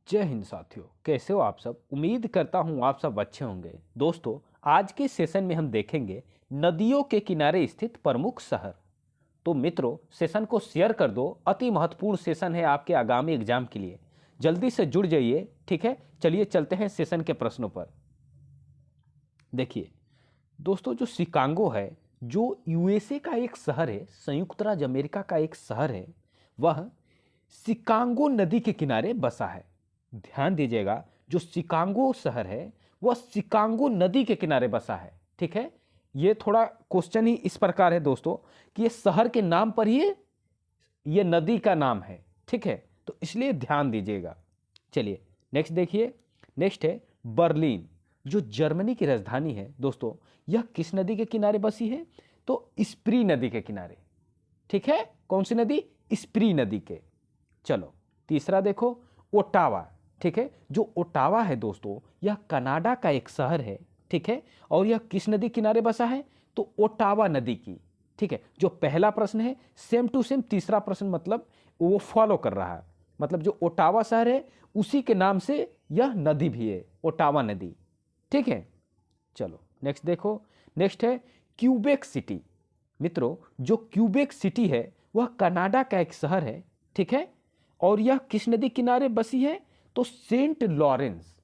जय हिंद साथियों, कैसे हो आप सब। उम्मीद करता हूँ आप सब अच्छे होंगे। दोस्तों, आज के सेशन में हम देखेंगे नदियों के किनारे स्थित प्रमुख शहर। तो मित्रों, सेशन को शेयर कर दो, अति महत्वपूर्ण सेशन है आपके आगामी एग्जाम के लिए। जल्दी से जुड़ जाइए, ठीक है। चलिए चलते हैं सेशन के प्रश्नों पर। देखिए दोस्तों, जो शिकागो है, जो यूएसए का एक शहर है, संयुक्त राज्य अमेरिका का एक शहर है, वह शिकागो नदी के किनारे बसा है। ध्यान दीजिएगा, जो शिकागो शहर है वह शिकागो नदी के किनारे बसा है, ठीक है। ये थोड़ा क्वेश्चन ही इस प्रकार है दोस्तों कि ये शहर के नाम पर ही ये नदी का नाम है, ठीक है, तो इसलिए ध्यान दीजिएगा। चलिए नेक्स्ट देखिए। नेक्स्ट है बर्लिन, जो जर्मनी की राजधानी है दोस्तों। यह किस नदी के किनारे बसी है? तो स्प्री नदी के किनारे, ठीक है। कौन सी नदी? स्प्री नदी के। चलो तीसरा देखो, ओटावा, ठीक है। जो ओटावा है दोस्तों, यह कनाडा का एक शहर है, ठीक है। और यह किस नदी किनारे बसा है? तो ओटावा नदी की, ठीक है। जो पहला प्रश्न है सेम टू सेम तीसरा प्रश्न, मतलब वो फॉलो कर रहा है। मतलब जो ओटावा शहर है उसी के नाम से यह नदी भी है, ओटावा नदी, ठीक है। चलो नेक्स्ट देखो। नेक्स्ट है क्यूबेक सिटी। मित्रों, जो क्यूबेक सिटी है वह कनाडा का एक शहर है, ठीक है। और यह किस नदी किनारे बसी है? तो सेंट लॉरेंस,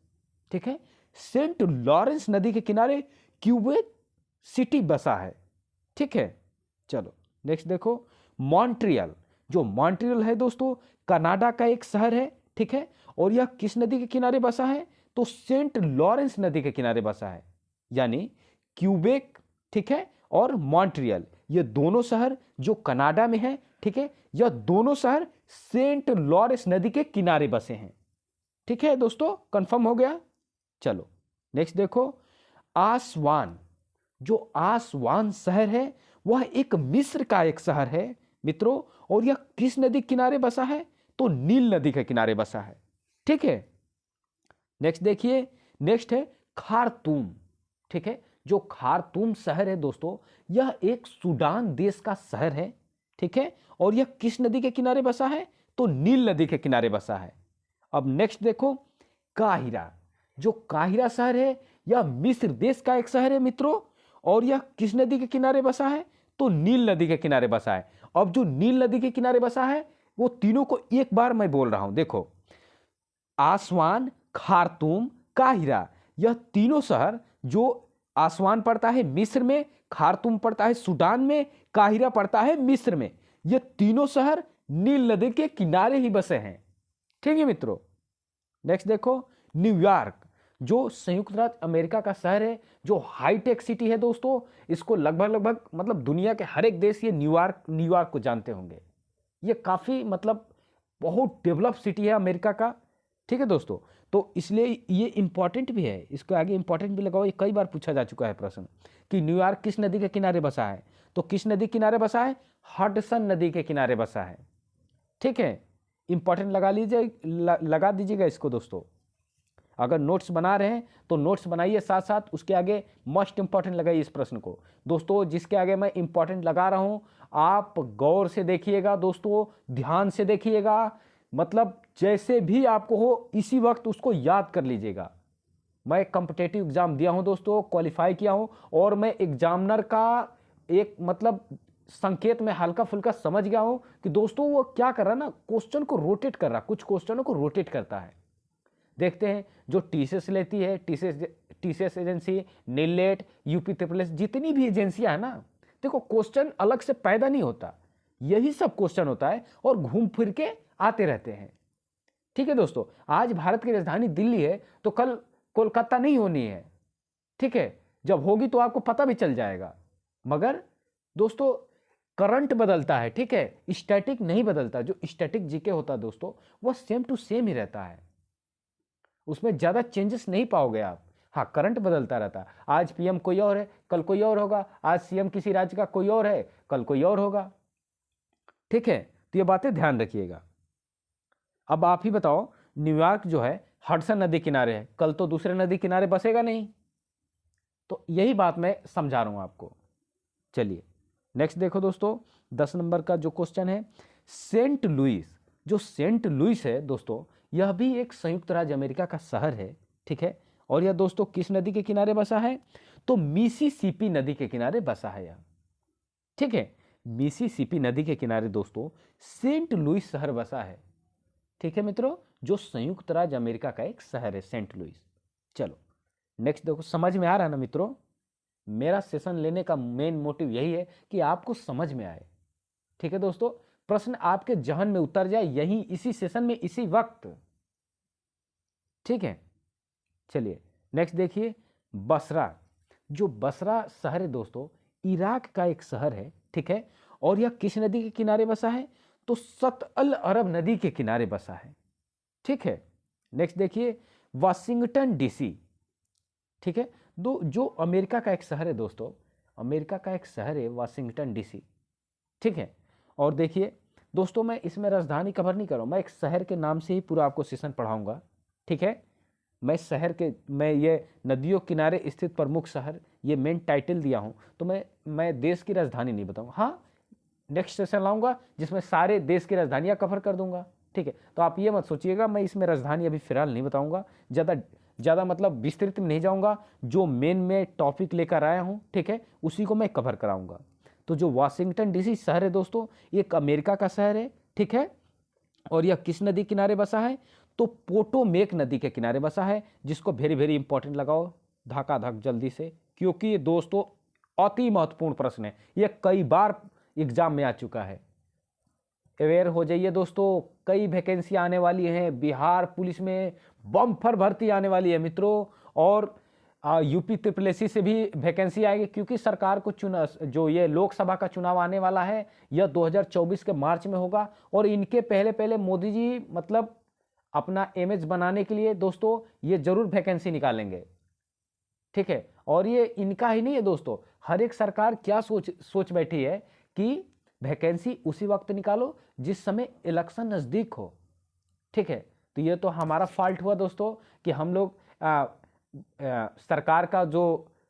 ठीक है। सेंट लॉरेंस नदी के किनारे क्यूबेक सिटी बसा है, ठीक है। चलो नेक्स्ट देखो, मॉन्ट्रियल। जो मॉन्ट्रियल है दोस्तों, कनाडा का एक शहर है, ठीक है। और यह किस नदी के किनारे बसा है? तो सेंट लॉरेंस नदी के किनारे बसा है। यानी क्यूबेक, ठीक है, और मॉन्ट्रियल, ये दोनों शहर जो कनाडा में है, ठीक है, यह दोनों शहर सेंट लॉरेंस नदी के किनारे बसे हैं, ठीक है दोस्तों। कंफर्म हो गया। चलो नेक्स्ट देखो, आसवान। जो आसवान शहर है वह एक मिस्र का एक शहर है मित्रों। और यह किस नदी के किनारे बसा है? तो नील नदी के किनारे बसा है, ठीक है। नेक्स्ट देखिए। नेक्स्ट है खार्तूम, ठीक है। जो खार्तूम शहर है दोस्तों, यह एक सूडान देश का शहर है, ठीक है। और यह किस नदी के किनारे बसा है? तो नील नदी के किनारे बसा है। अब नेक्स्ट देखो, काहिरा। जो काहिरा शहर है यह मिस्र देश का एक शहर है मित्रों। और यह किस नदी के किनारे बसा है? तो नील नदी के किनारे बसा है। अब जो नील नदी के किनारे बसा है वो तीनों को एक बार मैं बोल रहा हूं, देखो। आसवान, खार्तूम, काहिरा, यह तीनों शहर, जो आसवान पड़ता है मिस्र में, खार्तूम पड़ता है सूडान में, काहिरा पड़ता है मिस्र में, ये तीनों शहर नील नदी के किनारे ही बसे हैं, ठीक है मित्रों। नेक्स्ट देखो, न्यूयॉर्क। जो संयुक्त राज्य अमेरिका का शहर है, जो हाईटेक सिटी है दोस्तों। इसको लगभग लगभग मतलब दुनिया के हर एक देश ये न्यूयॉर्क न्यूयॉर्क को जानते होंगे। ये काफ़ी मतलब बहुत डेवलप सिटी है अमेरिका का, ठीक है दोस्तों। तो इसलिए ये इंपॉर्टेंट भी है, इसको आगे इंपॉर्टेंट भी लगाओ। ये कई बार पूछा जा चुका है प्रश्न कि न्यूयॉर्क किस नदी के किनारे बसा है? तो किस नदी के किनारे बसा है? हडसन नदी के किनारे बसा है, ठीक है। इंपॉर्टेंट लगा लीजिए, लगा दीजिएगा इसको दोस्तों। अगर नोट्स बना रहे हैं तो नोट्स बनाइए, साथ साथ उसके आगे मस्ट इंपॉर्टेंट लगाइए इस प्रश्न को दोस्तों। जिसके आगे मैं इंपॉर्टेंट लगा रहा हूं आप गौर से देखिएगा दोस्तों, ध्यान से देखिएगा। मतलब जैसे भी आपको हो इसी वक्त उसको याद कर लीजिएगा। मैं कॉम्पिटिटिव एग्जाम दिया हूं दोस्तों, क्वालिफाई किया हूं, और मैं एग्जामिनर का एक मतलब संकेत में हल्का फुल्का समझ गया हूं कि दोस्तों वो क्या कर रहा है ना, क्वेश्चन को रोटेट कर रहा, कुछ क्वेश्चनों को रोटेट करता है। देखते हैं जो टीसीएस लेती है, TCS agency, नीलेट, UP triple S, जितनी भी एजेंसियां है ना, देखो क्वेश्चन अलग से पैदा नहीं होता, यही सब क्वेश्चन होता है और घूम फिर के आते रहते हैं, ठीक है दोस्तों। आज भारत की राजधानी दिल्ली है तो कल कोलकाता नहीं होनी है, ठीक है। जब होगी तो आपको पता भी चल जाएगा। मगर दोस्तों करंट बदलता है, ठीक है, स्टैटिक नहीं बदलता। जो स्टैटिक जीके होता है दोस्तों वह सेम टू सेम ही रहता है, उसमें ज़्यादा चेंजेस नहीं पाओगे आप। हाँ, करंट बदलता रहता है। आज पीएम कोई और है, कल कोई और होगा। आज सीएम किसी राज्य का कोई और है, कल कोई और होगा, ठीक है। तो ये बातें ध्यान रखिएगा। अब आप ही बताओ, न्यूयॉर्क जो है हडसन नदी किनारे है, कल तो दूसरे नदी किनारे बसेगा नहीं। तो यही बात मैं समझा रहा हूं आपको। चलिए नेक्स्ट देखो दोस्तों, 10 नंबर का जो क्वेश्चन है, सेंट लुइस। जो सेंट लुइस है दोस्तों, यह भी एक संयुक्त राज्य अमेरिका का शहर है, ठीक है। और यह दोस्तों किस नदी के किनारे बसा है? तो मिसिसिपी नदी के किनारे बसा है यह, ठीक है। मिसिसिपी नदी के किनारे दोस्तों सेंट लुइस शहर बसा है, ठीक है मित्रों, जो संयुक्त राज्य अमेरिका का एक शहर है, सेंट लुइस। चलो नेक्स्ट देखो, समझ में आ रहा है ना मित्रों? मेरा सेशन लेने का मेन मोटिव यही है कि आपको समझ में आए, ठीक है दोस्तों। प्रश्न आपके जहन में उतर जाए यही, इसी सेशन में, इसी वक्त, ठीक है। चलिए नेक्स्ट देखिए, बसरा। जो बसरा शहर है दोस्तों, इराक का एक शहर है, ठीक है। और यह किस नदी के किनारे बसा है? तो सत अल अरब नदी के किनारे बसा है, ठीक है। नेक्स्ट देखिए, वाशिंगटन डीसी, ठीक है। जो अमेरिका का एक शहर है दोस्तों, अमेरिका का एक शहर है वाशिंगटन डीसी, ठीक है। और देखिए दोस्तों, मैं इसमें राजधानी कवर नहीं कर रहा हूं, मैं एक शहर के नाम से ही पूरा आपको सेशन पढ़ाऊंगा, ठीक है। मैं ये नदियों किनारे स्थित प्रमुख शहर, ये मेन टाइटल दिया हूं, तो मैं देश की राजधानी नहीं बताऊंगा। हाँ, नेक्स्ट सेशन लाऊंगा जिसमें सारे देश की राजधानियां कवर कर दूंगा, ठीक है। तो आप ये मत सोचिएगा मैं इसमें राजधानी अभी फिलहाल नहीं बताऊंगा, ज़्यादा मतलब विस्तृत में नहीं जाऊंगा, जो मेन में टॉपिक लेकर आया हूं, ठीक है, उसी को मैं कवर कराऊंगा। तो जो वाशिंगटन डीसी शहर है दोस्तों, ये एक अमेरिका का शहर है, ठीक है। और यह किस नदी किनारे बसा है? तो पोटोमेक नदी के किनारे बसा है, जिसको वेरी वेरी इंपॉर्टेंट लगाओ धाका धक जल्दी से, क्योंकि ये दोस्तों अति महत्वपूर्ण प्रश्न है, यह कई बार एग्जाम में आ चुका है। अवेयर हो जाइए दोस्तों, कई वैकेंसी आने वाली हैं, बिहार पुलिस में बम्पर भर्ती आने वाली है मित्रों, और यूपी ट्रिपल से भी वैकेंसी आएगी, क्योंकि सरकार को जो ये लोकसभा का चुनाव आने वाला है, यह 2024 के मार्च में होगा। और इनके पहले पहले मोदी जी मतलब अपना इमेज बनाने के लिए दोस्तों ये जरूर वैकेंसी निकालेंगे, ठीक है। और ये इनका ही नहीं है दोस्तों, हर एक सरकार क्या सोच बैठी है कि वैकेंसी उसी वक्त निकालो जिस समय इलेक्शन नजदीक हो, ठीक है। तो ये तो हमारा फॉल्ट हुआ दोस्तों कि हम लोग सरकार का जो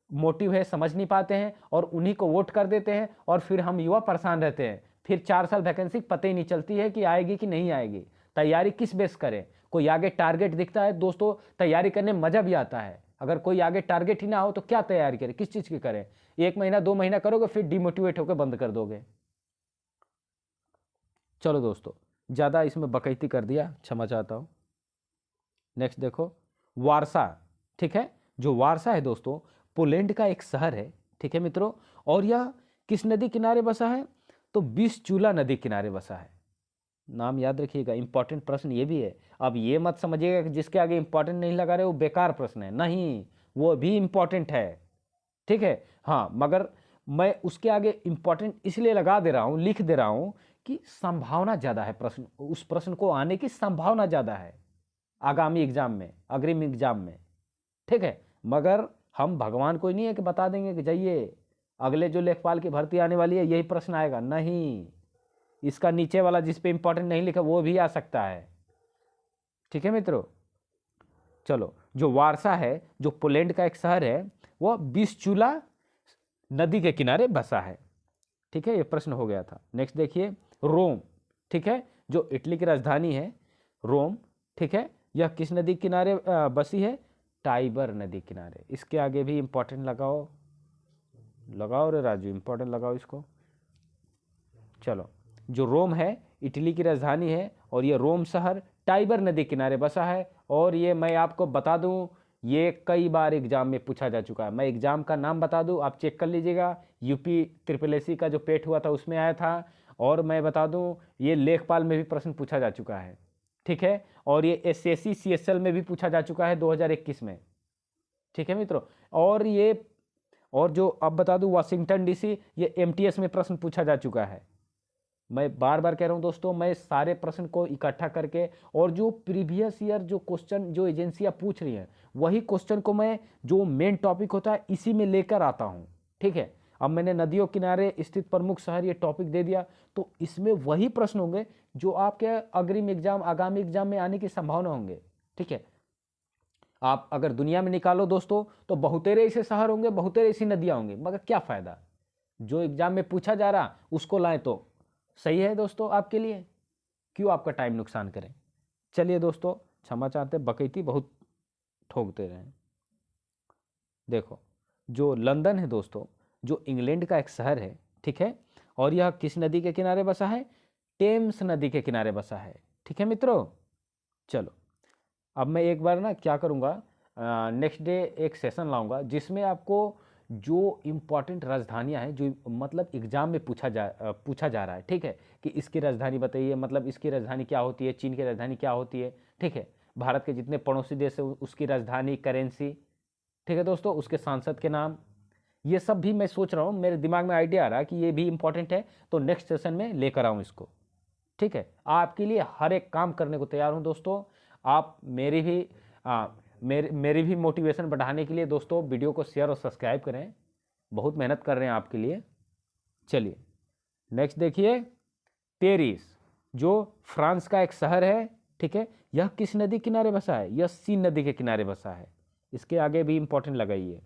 मोटिव है समझ नहीं पाते हैं और उन्हीं को वोट कर देते हैं, और फिर हम युवा परेशान रहते हैं, फिर 4 साल वैकेंसी पता ही नहीं चलती है कि आएगी कि नहीं आएगी। तैयारी किस बेस करें? कोई आगे टारगेट दिखता है दोस्तों, तैयारी करने में मजा भी आता है। अगर कोई आगे टारगेट ही ना हो तो क्या तैयारी करें, किस चीज की करें? 1 महीना 2 महीना करोगे फिर डिमोटिवेट होकर बंद कर दोगे। चलो दोस्तों, ज़्यादा इसमें बकैती कर दिया, क्षमा चाहता हूँ। नेक्स्ट देखो, वारसा, ठीक है। जो वारसा है दोस्तों, पोलैंड का एक शहर है, ठीक है मित्रों। और यह किस नदी किनारे बसा है? तो विस्चूला नदी किनारे बसा है। नाम याद रखिएगा, इंपॉर्टेंट प्रश्न ये भी है। अब ये मत समझिएगा कि जिसके आगे इंपॉर्टेंट नहीं लगा रहे वो बेकार प्रश्न है, नहीं, वो भी इंपॉर्टेंट है, ठीक है। हाँ, मगर मैं उसके आगे इंपॉर्टेंट इसलिए लगा दे रहा हूँ, लिख दे रहा हूँ कि संभावना ज़्यादा है, प्रश्न उस प्रश्न को आने की संभावना ज़्यादा है आगामी एग्जाम में, अग्रिम एग्जाम में, ठीक है। मगर हम भगवान कोई नहीं है कि बता देंगे कि जाइए अगले जो लेखपाल की भर्ती आने वाली है यही प्रश्न आएगा, नहीं, इसका नीचे वाला जिस पे इंपॉर्टेंट नहीं लिखा वो भी आ सकता है, ठीक है मित्रों। चलो, जो वारसा है, जो पोलैंड का एक शहर है, वह विस्चूला नदी के किनारे बसा है, ठीक है। ये प्रश्न हो गया था। नेक्स्ट देखिए, रोम, ठीक है, जो इटली की राजधानी है रोम, ठीक है। यह किस नदी किनारे बसी है? टाइबर नदी किनारे। इसके आगे भी इंपॉर्टेंट लगाओ, लगाओ रे राजू, इंपॉर्टेंट लगाओ इसको। चलो, जो रोम है इटली की राजधानी है, और ये रोम शहर टाइबर नदी किनारे बसा है। और ये मैं आपको बता दूं, ये कई बार एग्जाम में पूछा जा चुका है। मैं एग्जाम का नाम बता दूं, आप चेक कर लीजिएगा, यूपी ट्रिपल एस का जो पेट हुआ था उसमें आया था। और मैं बता दूं, ये लेखपाल में भी प्रश्न पूछा जा चुका है, ठीक है। और ये एसएससी सीएसएल में भी पूछा जा चुका है 2021 में, ठीक है मित्रों। और जो अब बता दूं, वाशिंगटन डीसी, ये एमटीएस में प्रश्न पूछा जा चुका है। मैं बार बार कह रहा हूं दोस्तों, मैं सारे प्रश्न को इकट्ठा करके, और जो प्रीवियस ईयर जो क्वेश्चन जो एजेंसियां पूछ रही हैं वही क्वेश्चन को मैं, जो मेन टॉपिक होता है इसी में लेकर आता हूं, ठीक है। अब मैंने नदियों किनारे स्थित प्रमुख शहर ये टॉपिक दे दिया, तो इसमें वही प्रश्न होंगे जो आपके अग्रिम एग्जाम, आगामी एग्जाम में आने की संभावना होंगे, ठीक है। आप अगर दुनिया में निकालो दोस्तों तो बहुतेरे ऐसे शहर होंगे, बहुतेरे ऐसी नदियां होंगी, मगर क्या फायदा? जो एग्जाम में पूछा जा रहा उसको लाएं तो सही है दोस्तों आपके लिए, क्यों आपका टाइम नुकसान करें। चलिए दोस्तों, क्षमा चाहते, बकैती बहुत ठोकते रहे। देखो, जो लंदन है दोस्तों, जो इंग्लैंड का एक शहर है, ठीक है, और यह किस नदी के किनारे बसा है? टेम्स नदी के किनारे बसा है। ठीक है मित्रों, चलो अब मैं एक बार ना क्या करूँगा, नेक्स्ट डे एक सेशन लाऊंगा जिसमें आपको जो इम्पॉर्टेंट राजधानियां हैं, जो मतलब एग्जाम में पूछा जा रहा है, ठीक है, कि इसकी राजधानी बताइए, मतलब इसकी राजधानी क्या होती है, चीन की राजधानी क्या होती है, ठीक है, भारत के जितने पड़ोसी देश है उसकी राजधानी, करेंसी, ठीक है दोस्तों, उसके सांसद के नाम, ये सब भी मैं सोच रहा हूँ, मेरे दिमाग में आइडिया आ रहा है कि ये भी इंपॉर्टेंट है, तो नेक्स्ट सेशन में लेकर आऊँ इसको। ठीक है, आपके लिए हर एक काम करने को तैयार हूँ दोस्तों। आप मेरी भी मोटिवेशन बढ़ाने के लिए दोस्तों वीडियो को शेयर और सब्सक्राइब करें, बहुत मेहनत कर रहे हैं आपके लिए। चलिए नेक्स्ट देखिए, पेरिस जो फ्रांस का एक शहर है, ठीक है, यह किस नदी किनारे बसा है? यह सीन नदी के किनारे बसा है। इसके आगे भी इंपॉर्टेंट लगाइए,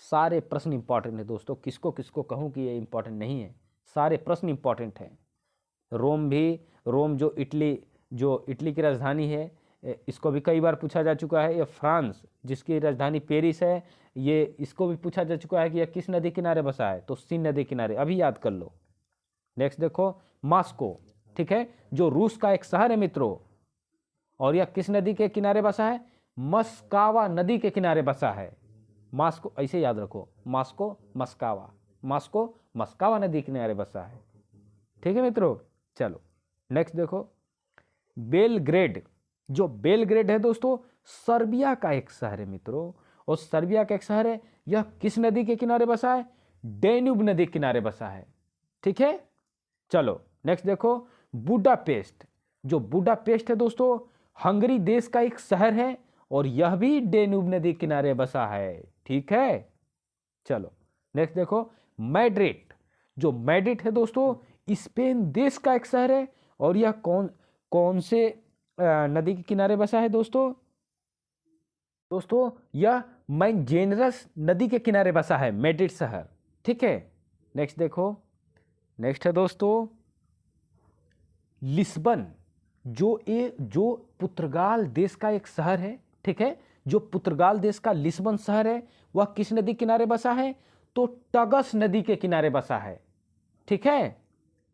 सारे प्रश्न इंपॉर्टेंट है दोस्तों, किसको किसको कहूँ कि ये इंपॉर्टेंट नहीं है, सारे प्रश्न इंपॉर्टेंट हैं। रोम भी, रोम जो इटली की राजधानी है, इसको भी कई बार पूछा जा चुका है। ये फ्रांस जिसकी राजधानी पेरिस है, ये इसको भी पूछा जा चुका है कि यह किस नदी किनारे बसा है, तो सीन नदी किनारे, अभी याद कर लो। नेक्स्ट देखो, मॉस्को, ठीक है, जो रूस का एक शहर है मित्रों, और यह किस नदी के किनारे बसा है? मस्कावा नदी के किनारे बसा है। मॉस्को ऐसे याद रखो, मॉस्को मस्कावा, मॉस्को मस्कावा नदी के किनारे बसा है। ठीक है मित्रों, चलो नेक्स्ट देखो, बेलग्रेड, जो बेलग्रेड है दोस्तों, सर्बिया का एक शहर है मित्रों, और सर्बिया का एक शहर है, यह किस नदी के किनारे बसा है? डेन्यूब नदी के किनारे बसा है। ठीक है, चलो नेक्स्ट देखो, बुडापेस्ट, जो बुडापेस्ट है दोस्तों, हंगरी देश का एक शहर है, और यह भी डेन्यूब नदी के किनारे बसा है। ठीक है, चलो नेक्स्ट देखो, मैड्रिड, जो मैड्रिड है दोस्तों, स्पेन देश का एक शहर है, और यह कौन कौन से नदी के किनारे बसा है दोस्तों? दोस्तों यह मैंजेनरस नदी के किनारे बसा है, मैड्रिड शहर। ठीक है, नेक्स्ट देखो, नेक्स्ट है दोस्तों लिस्बन, जो पुर्तगाल देश का एक शहर है, ठीक है, जो पुर्तगाल देश का लिस्बन शहर है, वह किस नदी किनारे बसा है? तो टगस नदी के किनारे बसा है। ठीक है,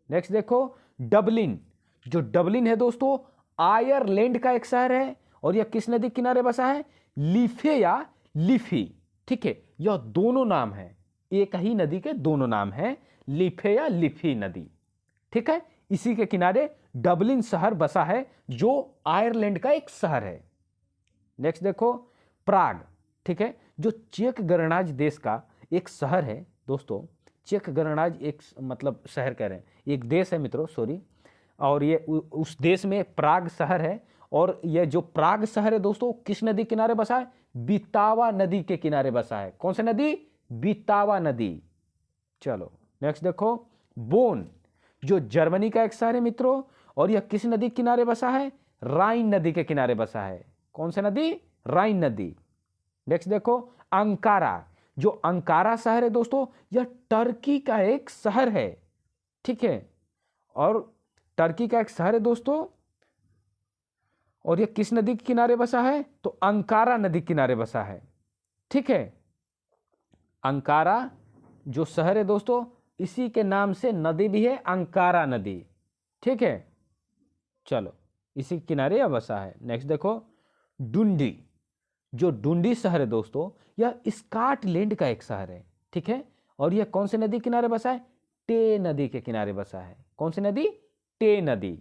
नेक्स्ट देखो, डबलिन, जो डबलिन है दोस्तों, आयरलैंड का एक शहर है, और यह किस नदी किनारे बसा है? लीफे या लिफी। ठीक है, यह दोनों नाम है, एक ही नदी के दोनों नाम है, लीफे या लिफी नदी। ठीक है, इसी के किनारे डबलिन शहर बसा है, जो आयरलैंड का एक शहर है। नेक्स्ट देखो, प्राग, ठीक है, जो चेक गणराज्य देश का एक शहर है दोस्तों, चेक गणराज्य एक मतलब शहर कह रहे हैं, एक देश है मित्रों, सॉरी, और ये उस देश में प्राग शहर है, और ये जो प्राग शहर है दोस्तों, किस नदी किनारे बसा है? बीतावा नदी के किनारे बसा है। कौन सी नदी? बीतावा नदी। चलो नेक्स्ट देखो, बोन, जो जर्मनी का एक शहर है मित्रों, और यह किस नदी के किनारे बसा है? राइन नदी के किनारे बसा है। कौन सी नदी? राइन नदी। नेक्स्ट देखो, अंकारा, जो अंकारा शहर है दोस्तों, यह टर्की का एक शहर है। ठीक है, और टर्की का एक शहर है दोस्तों, और यह किस नदी के किनारे बसा है? तो अंकारा नदी के किनारे बसा है। ठीक है, अंकारा जो शहर है दोस्तों, इसी के नाम से नदी भी है, अंकारा नदी। ठीक है, चलो इसी के किनारे यह बसा है। नेक्स्ट देखो, डुंडी, जो डुंडी शहर है दोस्तों, यह स्कॉटलैंड का एक शहर है। ठीक है, और यह कौन सी नदी किनारे बसा है? टे नदी के किनारे बसा है। कौन सी नदी? टे नदी।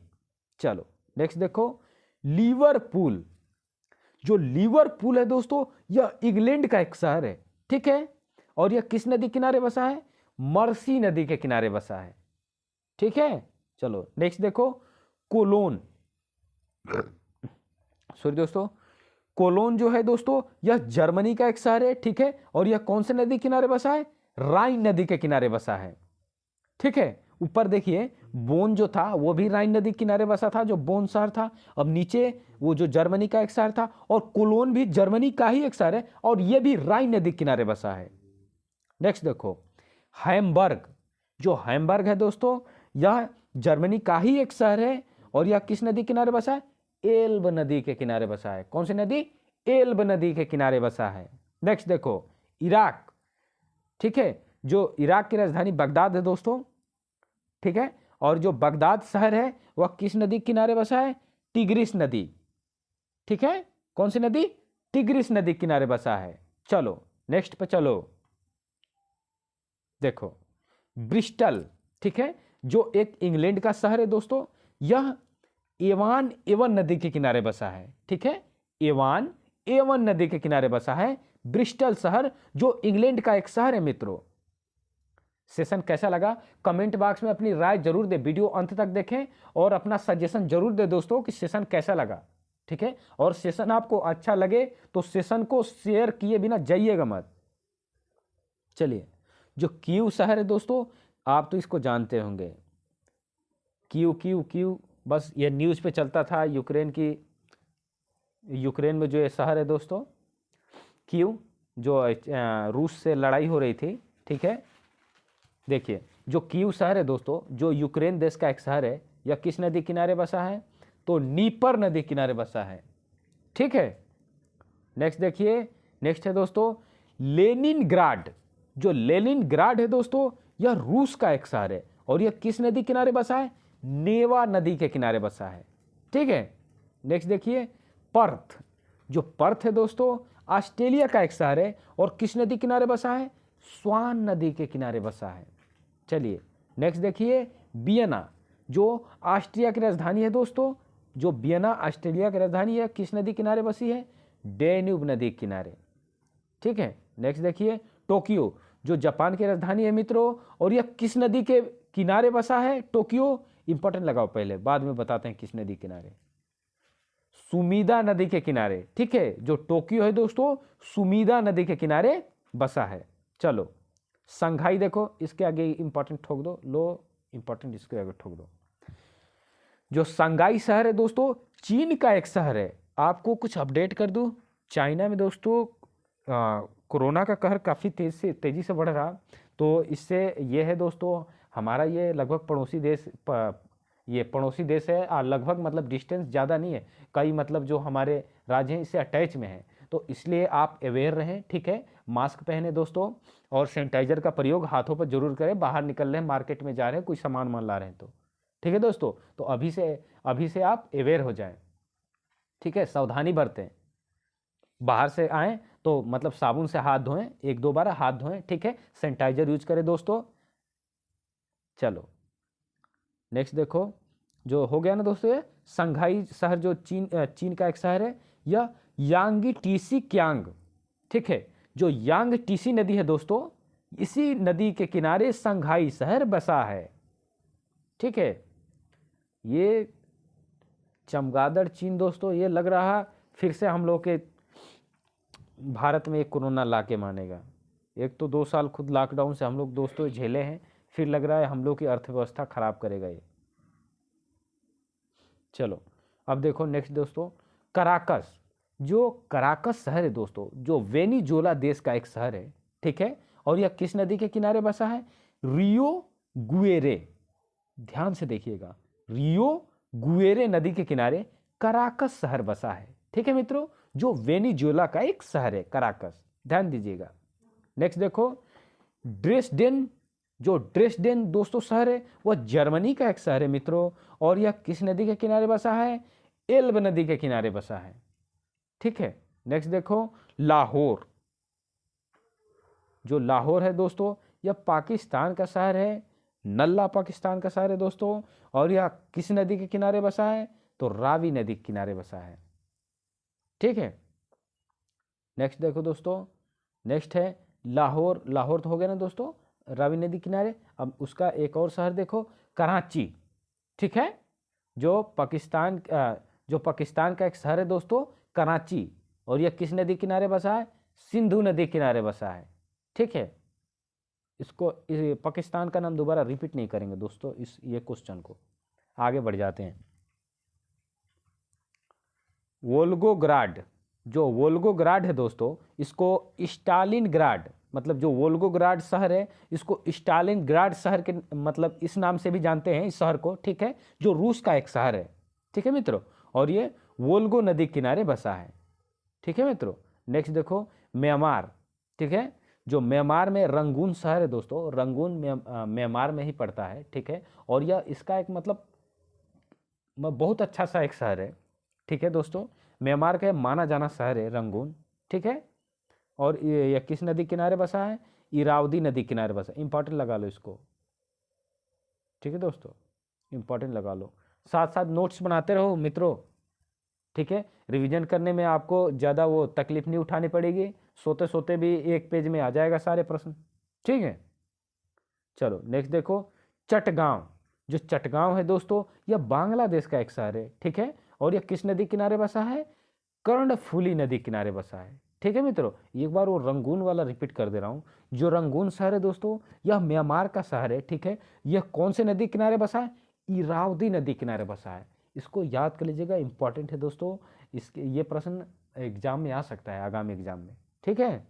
चलो नेक्स्ट देखो, लिवरपूल, जो लिवरपूल है दोस्तों, यह इंग्लैंड का एक शहर है। ठीक है, और यह किस नदी किनारे बसा है? मर्सी नदी के किनारे बसा है। ठीक है, चलो नेक्स्ट देखो, कोलोन, सॉरी दोस्तों, कोलोन जो है दोस्तों, यह जर्मनी का एक शहर है। ठीक है, और यह कौन से नदी किनारे बसा है? राइन नदी के किनारे बसा है। ठीक है, ऊपर देखिए, बोन जो था वो भी राइन नदी किनारे बसा था, जो बोन शहर था। अब नीचे वो जो जर्मनी का एक शहर था, और कोलोन भी जर्मनी का ही एक शहर है, और ये भी राइन नदी किनारे बसा है। नेक्स्ट देखो, हैम्बर्ग, जो हैम्बर्ग है दोस्तों, यह जर्मनी का ही एक शहर है, और यह किस नदी किनारे बसा है? एल्ब नदी के किनारे बसा है। कौन सी नदी? एल्ब नदी के किनारे बसा है। नेक्स्ट देखो, इराक, ठीक है, जो इराक की राजधानी बगदाद है दोस्तों, ठीक है, और जो बगदाद शहर है वह किस नदी के किनारे बसा है? टिग्रिस नदी, ठीक है, कौन सी नदी? टिग्रिस नदी के किनारे बसा है। चलो नेक्स्ट पे चलो, देखो ब्रिस्टल, ठीक है, जो एक इंग्लैंड का शहर है दोस्तों, यह एवान एवन नदी के किनारे बसा है, ठीक है, एवान एवन नदी के किनारे बसा है ब्रिस्टल शहर, जो इंग्लैंड का एक शहर है। मित्रों, सेशन कैसा लगा कमेंट बॉक्स में अपनी राय जरूर दे, वीडियो अंत तक देखें और अपना सजेशन जरूर दे दोस्तों कि सेशन कैसा लगा, ठीक है, और सेशन आपको अच्छा लगे तो सेशन को शेयर किए बिना जाइएगा मत। चलिए, जो कीव शहर है दोस्तों, आप तो इसको जानते होंगे, कीव कीव कीव, बस ये न्यूज़ पे चलता था, यूक्रेन में जो ये शहर है दोस्तों कीव, जो रूस से लड़ाई हो रही थी, ठीक है, देखिए जो कीव शहर है दोस्तों, जो यूक्रेन देश का एक शहर है, यह किस नदी किनारे बसा है? तो नीपर नदी किनारे बसा है, ठीक है। नेक्स्ट देखिए, नेक्स्ट है दोस्तों लेनिनग्राड, जो लेनिनग्राड है दोस्तों, यह रूस का एक शहर है और यह किस नदी किनारे बसा है? नेवा नदी के किनारे बसा है, ठीक है। नेक्स्ट देखिए पर्थ, जो पर्थ है दोस्तों ऑस्ट्रेलिया का एक शहर है और किस नदी किनारे बसा है? स्वान नदी के किनारे बसा है। चलिए नेक्स्ट देखिए वियना, जो ऑस्ट्रिया की राजधानी है दोस्तों, जो वियना ऑस्ट्रेलिया की राजधानी है, किस नदी किनारे बसी है? डेन्यूब नदी के किनारे, ठीक है। नेक्स्ट देखिए टोक्यो, जो जापान की राजधानी है मित्रों, और यह किस नदी के किनारे बसा है? टोक्यो, इंपॉर्टेंट लगाओ पहले, बाद में बताते हैं किस नदी किनारे। सुमीदा नदी के किनारे, ठीक है, जो टोक्यो है दोस्तों सुमीदा नदी के किनारे बसा है। चलो संघाई देखो, इसके आगे इंपॉर्टेंट ठोक दो, लो इंपॉर्टेंट इसके आगे ठोक दो। जो संघाई शहर है दोस्तों चीन का एक शहर है। आपको कुछ अपडेट कर दूं, चाइना में दोस्तों कोरोना का कहर काफ़ी तेज़ी से बढ़ रहा, तो इससे ये है दोस्तों, हमारा ये लगभग पड़ोसी देश ये पड़ोसी देश है, लगभग मतलब डिस्टेंस ज़्यादा नहीं है, कई मतलब जो हमारे राज्य हैं इससे अटैच में है, तो इसलिए आप अवेयर रहें, ठीक है, मास्क पहने दोस्तों, और सैनिटाइजर का प्रयोग हाथों पर जरूर करें, बाहर निकल रहे हैं, मार्केट में जा रहे हैं, कोई सामान ला रहे हैं तो, ठीक है दोस्तों, तो अभी से आप अवेयर हो जाएं, ठीक है, सावधानी बरतें, बाहर से आएँ तो मतलब साबुन से हाथ धोएं, 1-2 बार हाथ धोएं, ठीक है, सैनिटाइजर यूज करें दोस्तों। चलो नेक्स्ट देखो, जो हो गया ना दोस्तों ये संघाई शहर, जो चीन का एक शहर है, यह यांगी टीसी क्यांग, ठीक है, जो यांग टीसी नदी है दोस्तों, इसी नदी के किनारे संघाई शहर बसा है, ठीक है। ये चमगादड़ चीन दोस्तों, ये लग रहा फिर से हम लोग के भारत में एक कोरोना ला के मानेगा। एक तो 2 साल खुद लॉकडाउन से हम लोग दोस्तों झेले हैं, फिर लग रहा है हम लोग की अर्थव्यवस्था खराब करेगा ये। चलो अब देखो नेक्स्ट दोस्तों कराकस, जो कराकस शहर है दोस्तों, जो वेनिजुला देश का एक शहर है, ठीक है, और यह किस नदी के किनारे बसा है? रियो गुएरे, ध्यान से देखिएगा, रियो गुएरे नदी के किनारे कराकस शहर बसा है, ठीक है मित्रों, जो वेनिजुला का एक शहर है कराकस, ध्यान दीजिएगा। नेक्स्ट देखो ड्रेसडेन, जो ड्रेसडेन दोस्तों शहर है वह जर्मनी का एक शहर है मित्रों, और यह किस नदी के किनारे बसा है? एल्ब नदी के किनारे बसा है, ठीक है। नेक्स्ट देखो लाहौर, जो लाहौर है दोस्तों यह पाकिस्तान का शहर है, नल्ला पाकिस्तान का शहर है दोस्तों, और यह किस नदी के किनारे बसा है? तो रावी नदी के किनारे बसा है, ठीक है। नेक्स्ट देखो दोस्तों, नेक्स्ट है लाहौर, लाहौर तो हो गया ना दोस्तों रावी नदी किनारे। अब उसका एक और शहर देखो कराची, ठीक है, जो पाकिस्तान का एक शहर है दोस्तों कराची, और यह किस नदी किनारे बसा है? सिंधु नदी किनारे बसा है, ठीक है। इसको पाकिस्तान का नाम दोबारा रिपीट नहीं करेंगे दोस्तों, ये क्वेश्चन को आगे बढ़ जाते हैं। वोल्गोग्राड, जो वोल्गोग्राड है दोस्तों, इसको स्टालिनग्राड, मतलब जो वोल्गोग्राड शहर है इसको स्टालिनग्राड शहर के मतलब इस नाम से भी जानते हैं इस शहर को, ठीक है, जो रूस का एक शहर है, ठीक है मित्रों, और ये वोल्गो नदी किनारे बसा है। ठीक है मित्रों। नेक्स्ट देखो म्यांमार। ठीक है, जो म्यांमार में रंगून शहर है दोस्तों, रंगून म्यांमार में ही पड़ता है। ठीक है, और यह इसका एक मतलब बहुत अच्छा सा एक शहर है। ठीक है दोस्तों, म्यांमार का माना जाना शहर है रंगून। ठीक है, और यह किस नदी किनारे बसा है? इरावदी नदी किनारे बसा। इंपॉर्टेंट लगा लो इसको। ठीक है दोस्तों, इंपॉर्टेंट लगा लो, साथ साथ नोट्स बनाते रहो मित्रों। ठीक है, रिवीजन करने में आपको ज़्यादा वो तकलीफ नहीं उठानी पड़ेगी, सोते सोते भी एक पेज में आ जाएगा सारे प्रश्न। ठीक है, चलो नेक्स्ट देखो चटगांव। जो चटगांव है दोस्तों, यह बांग्लादेश का एक शहर है। ठीक है, और यह किस नदी किनारे बसा है? कर्णफुली नदी किनारे बसा है। ठीक है मित्रों, एक बार वो रंगून वाला रिपीट कर दे रहा हूँ। जो रंगून शहर है दोस्तों, यह म्यांमार का शहर है। ठीक है, यह कौन से नदी किनारे बसा है? इरावदी नदी किनारे बसा है। इसको याद कर लीजिएगा, इंपॉर्टेंट है दोस्तों। इसके ये प्रश्न एग्जाम में आ सकता है, आगामी एग्जाम में। ठीक है,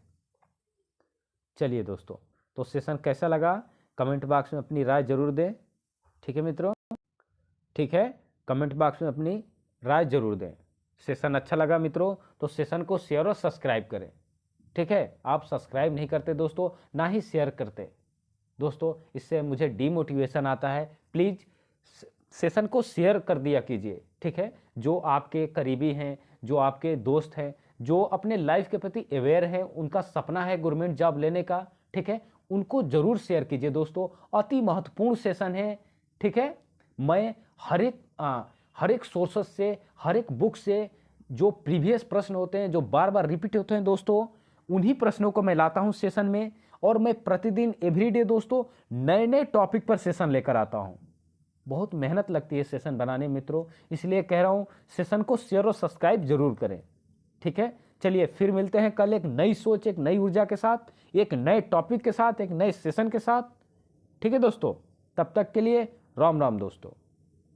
चलिए दोस्तों, तो सेशन कैसा लगा कमेंट बॉक्स में अपनी राय जरूर दें। ठीक है मित्रों, ठीक है, कमेंट बॉक्स में अपनी राय जरूर दें। सेशन अच्छा लगा मित्रों तो सेशन को शेयर और सब्सक्राइब करें। ठीक है, आप सब्सक्राइब नहीं करते दोस्तों, ना ही शेयर करते दोस्तों, इससे मुझे डीमोटिवेशन आता है। प्लीज़ सेशन को शेयर कर दिया कीजिए। ठीक है, जो आपके करीबी हैं, जो आपके दोस्त हैं, जो अपने लाइफ के प्रति अवेयर हैं, उनका सपना है गवर्नमेंट जॉब लेने का। ठीक है, उनको जरूर शेयर कीजिए दोस्तों, अति महत्वपूर्ण सेशन है। ठीक है, मैं हर एक सोर्सेस से, हर एक बुक से जो प्रीवियस प्रश्न होते हैं, जो बार बार रिपीट होते हैं दोस्तों, उन्हीं प्रश्नों को मैं लाता हूं सेशन में। और मैं प्रतिदिन एवरीडे दोस्तों नए नए टॉपिक पर सेशन लेकर आता हूं। बहुत मेहनत लगती है सेशन बनाने मित्रों, इसलिए कह रहा हूं सेशन को शेयर और सब्सक्राइब जरूर करें। ठीक है, चलिए फिर मिलते हैं कल एक नई सोच, एक नई ऊर्जा के साथ, एक नए टॉपिक के साथ, एक नए सेशन के साथ। ठीक है दोस्तों, तब तक के लिए राम राम दोस्तों।